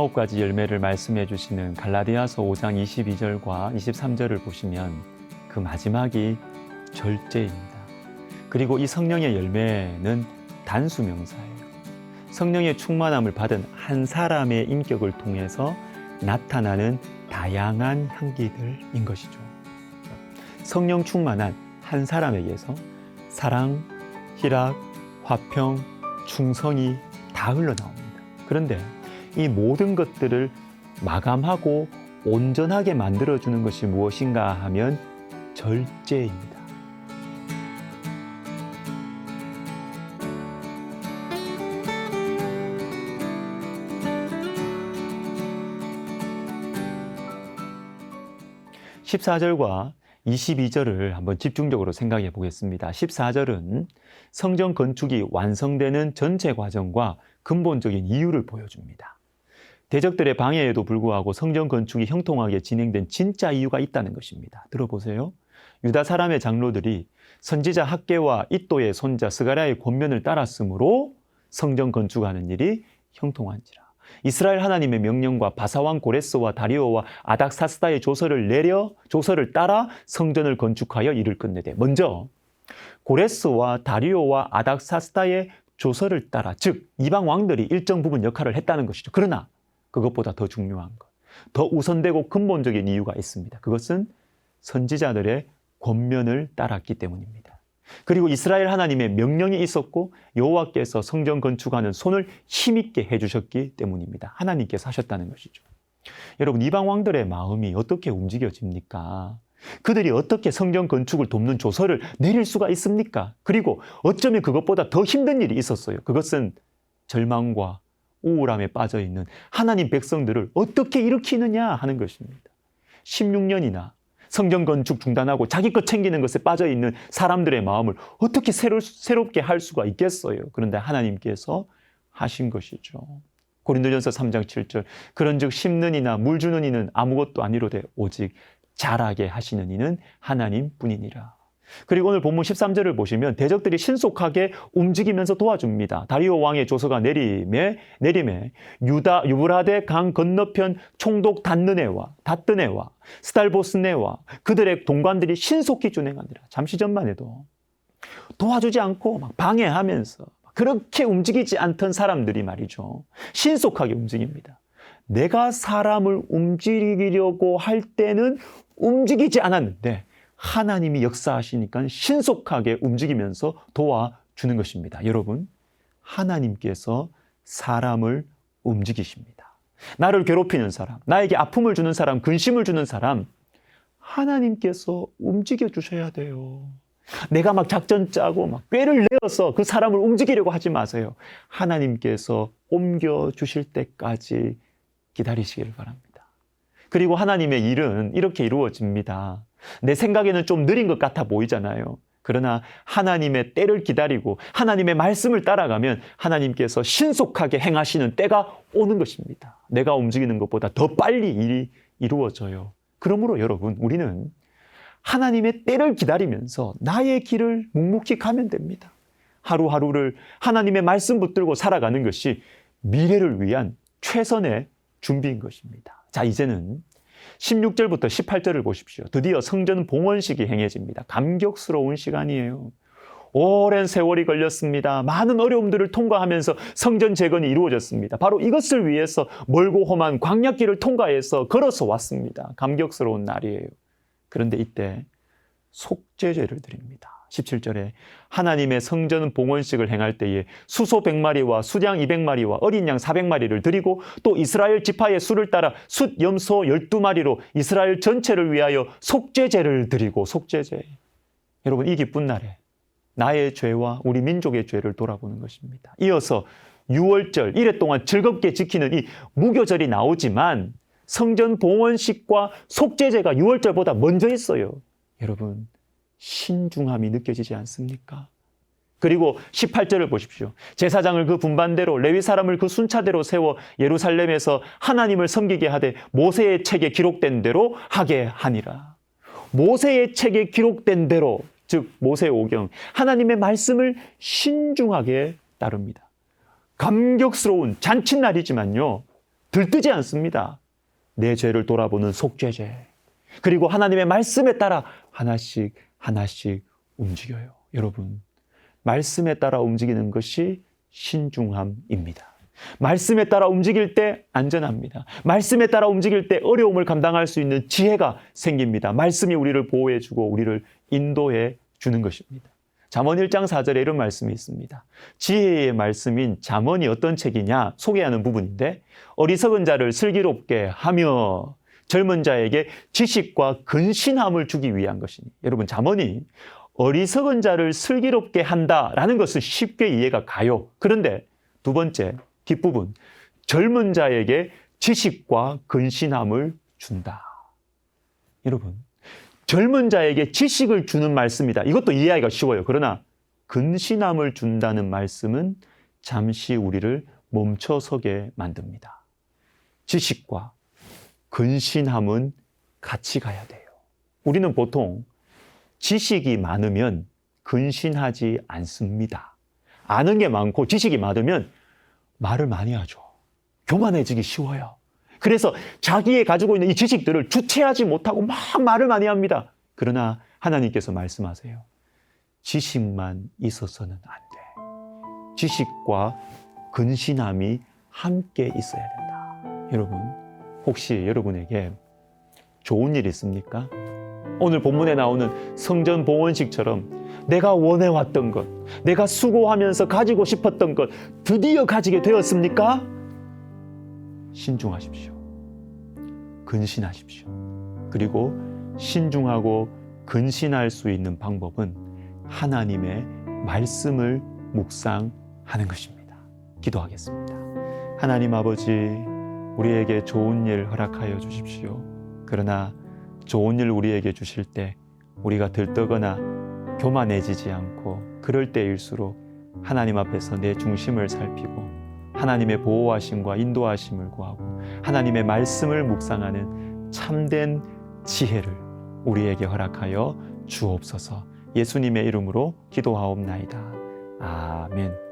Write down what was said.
9가지 열매를 말씀해 주시는 갈라디아서 5장 22절과 23절을 보시면 그 마지막이 절제입니다. 그리고 이 성령의 열매는 단수명사예요. 성령의 충만함을 받은 한 사람의 인격을 통해서 나타나는 다양한 향기들인 것이죠. 성령 충만한 한 사람에게서 사랑, 희락, 화평, 충성이 다 흘러나옵니다. 그런데 이 모든 것들을 마감하고 온전하게 만들어주는 것이 무엇인가 하면 절제입니다. (14절과) 22절을 한번 집중적으로 생각해 보겠습니다. 14절은 성전 건축이 완성되는 전체 과정과 근본적인 이유를 보여줍니다. 대적들의 방해에도 불구하고 성전 건축이 형통하게 진행된 진짜 이유가 있다는 것입니다. 들어보세요. 유다 사람의 장로들이 선지자 학개와 이도의 손자 스가랴의 권면을 따랐으므로 성전 건축하는 일이 형통한지라. 이스라엘 하나님의 명령과 바사왕 고레스와 다리오와 아닥사스다의 조서를 따라 성전을 건축하여 일을 끝내되, 먼저 고레스와 다리오와 아닥사스다의 조서를 따라, 즉 이방 왕들이 일정 부분 역할을 했다는 것이죠. 그러나 그것보다 더 중요한 것, 더 우선되고 근본적인 이유가 있습니다. 그것은 선지자들의 권면을 따랐기 때문입니다. 그리고 이스라엘 하나님의 명령이 있었고 여호와께서 성전 건축하는 손을 힘있게 해주셨기 때문입니다. 하나님께서 하셨다는 것이죠. 여러분, 이방 왕들의 마음이 어떻게 움직여집니까? 그들이 어떻게 성전 건축을 돕는 조서를 내릴 수가 있습니까? 그리고 어쩌면 그것보다 더 힘든 일이 있었어요. 그것은 절망과 우울함에 빠져있는 하나님 백성들을 어떻게 일으키느냐 하는 것입니다. 16년이나 성전 건축 중단하고 자기 것 챙기는 것에 빠져있는 사람들의 마음을 어떻게 새롭게 할 수가 있겠어요? 그런데 하나님께서 하신 것이죠. 고린도전서 3장 7절, 그런즉 심는 이나 물 주는 이는 아무것도 아니로되 오직 자라게 하시는 이는 하나님뿐이니라. 그리고 오늘 본문 13절을 보시면 대적들이 신속하게 움직이면서 도와줍니다. 다리오 왕의 조서가 내림에 유브라데 강 건너편 총독 다뜨네와 스달보스네와 그들의 동관들이 신속히 준행하니라. 잠시 전만 해도 도와주지 않고 막 방해하면서 그렇게 움직이지 않던 사람들이 말이죠, 신속하게 움직입니다. 내가 사람을 움직이려고 할 때는 움직이지 않았는데 하나님이 역사하시니까 신속하게 움직이면서 도와주는 것입니다. 여러분, 하나님께서 사람을 움직이십니다. 나를 괴롭히는 사람, 나에게 아픔을 주는 사람, 근심을 주는 사람, 하나님께서 움직여 주셔야 돼요. 내가 막 작전 짜고 막 꾀를 내어서 그 사람을 움직이려고 하지 마세요. 하나님께서 옮겨 주실 때까지 기다리시기를 바랍니다. 그리고 하나님의 일은 이렇게 이루어집니다. 내 생각에는 좀 느린 것 같아 보이잖아요. 그러나 하나님의 때를 기다리고 하나님의 말씀을 따라가면 하나님께서 신속하게 행하시는 때가 오는 것입니다. 내가 움직이는 것보다 더 빨리 일이 이루어져요. 그러므로 여러분, 우리는 하나님의 때를 기다리면서 나의 길을 묵묵히 가면 됩니다. 하루하루를 하나님의 말씀 붙들고 살아가는 것이 미래를 위한 최선의 준비인 것입니다. 자, 이제는 16절부터 18절을 보십시오. 드디어 성전 봉헌식이 행해집니다. 감격스러운 시간이에요. 오랜 세월이 걸렸습니다. 많은 어려움들을 통과하면서 성전 재건이 이루어졌습니다. 바로 이것을 위해서 멀고 험한 광야길을 통과해서 걸어서 왔습니다. 감격스러운 날이에요. 그런데 이때 속죄제를 드립니다. 17절에 하나님의 성전 봉헌식을 행할 때에 수소 100마리와 수양 200마리와 어린 양 400마리를 드리고 또 이스라엘 지파의 수를 따라 숫 염소 12마리로 이스라엘 전체를 위하여 속죄제를 드리고, 속죄제. 여러분, 이 기쁜 날에 나의 죄와 우리 민족의 죄를 돌아보는 것입니다. 이어서 6월절, 1회 동안 즐겁게 지키는 이 무교절이 나오지만 성전 봉헌식과 속죄제가 6월절보다 먼저 있어요. 여러분, 신중함이 느껴지지 않습니까? 그리고 18절을 보십시오. 제사장을 그 분반대로 레위 사람을 그 순차대로 세워 예루살렘에서 하나님을 섬기게 하되 모세의 책에 기록된 대로 하게 하니라. 모세의 책에 기록된 대로, 즉 모세 오경, 하나님의 말씀을 신중하게 따릅니다. 감격스러운 잔칫날이지만요, 들뜨지 않습니다. 내 죄를 돌아보는 속죄제. 그리고 하나님의 말씀에 따라 하나씩 움직여요. 여러분, 말씀에 따라 움직이는 것이 신중함입니다. 말씀에 따라 움직일 때 안전합니다. 말씀에 따라 움직일 때 어려움을 감당할 수 있는 지혜가 생깁니다. 말씀이 우리를 보호해주고 우리를 인도해 주는 것입니다. 잠언 1장 4절에 이런 말씀이 있습니다. 지혜의 말씀인 잠언이 어떤 책이냐 소개하는 부분인데, 어리석은 자를 슬기롭게 하며 젊은 자에게 지식과 근신함을 주기 위한 것이니. 여러분, 잠언이 어리석은 자를 슬기롭게 한다라는 것은 쉽게 이해가 가요. 그런데 두 번째 뒷부분, 젊은 자에게 지식과 근신함을 준다. 여러분, 젊은 자에게 지식을 주는 말씀이다. 이것도 이해하기가 쉬워요. 그러나 근신함을 준다는 말씀은 잠시 우리를 멈춰서게 만듭니다. 지식과 근신함은 같이 가야 돼요. 우리는 보통 지식이 많으면 근신하지 않습니다. 아는 게 많고 지식이 많으면 말을 많이 하죠. 교만해지기 쉬워요. 그래서 자기의 가지고 있는 이 지식들을 주체하지 못하고 막 말을 많이 합니다. 그러나 하나님께서 말씀하세요. 지식만 있어서는 안 돼. 지식과 근신함이 함께 있어야 된다. 여러분, 혹시 여러분에게 좋은 일 있습니까? 오늘 본문에 나오는 성전 봉헌식처럼 내가 원해왔던 것, 내가 수고하면서 가지고 싶었던 것 드디어 가지게 되었습니까? 신중하십시오. 근신하십시오. 그리고 신중하고 근신할 수 있는 방법은 하나님의 말씀을 묵상하는 것입니다. 기도하겠습니다. 하나님 아버지, 우리에게 좋은 일 허락하여 주십시오. 그러나 좋은 일 우리에게 주실 때 우리가 들떠거나 교만해지지 않고 그럴 때일수록 하나님 앞에서 내 중심을 살피고 하나님의 보호하심과 인도하심을 구하고 하나님의 말씀을 묵상하는 참된 지혜를 우리에게 허락하여 주옵소서. 예수님의 이름으로 기도하옵나이다. 아멘.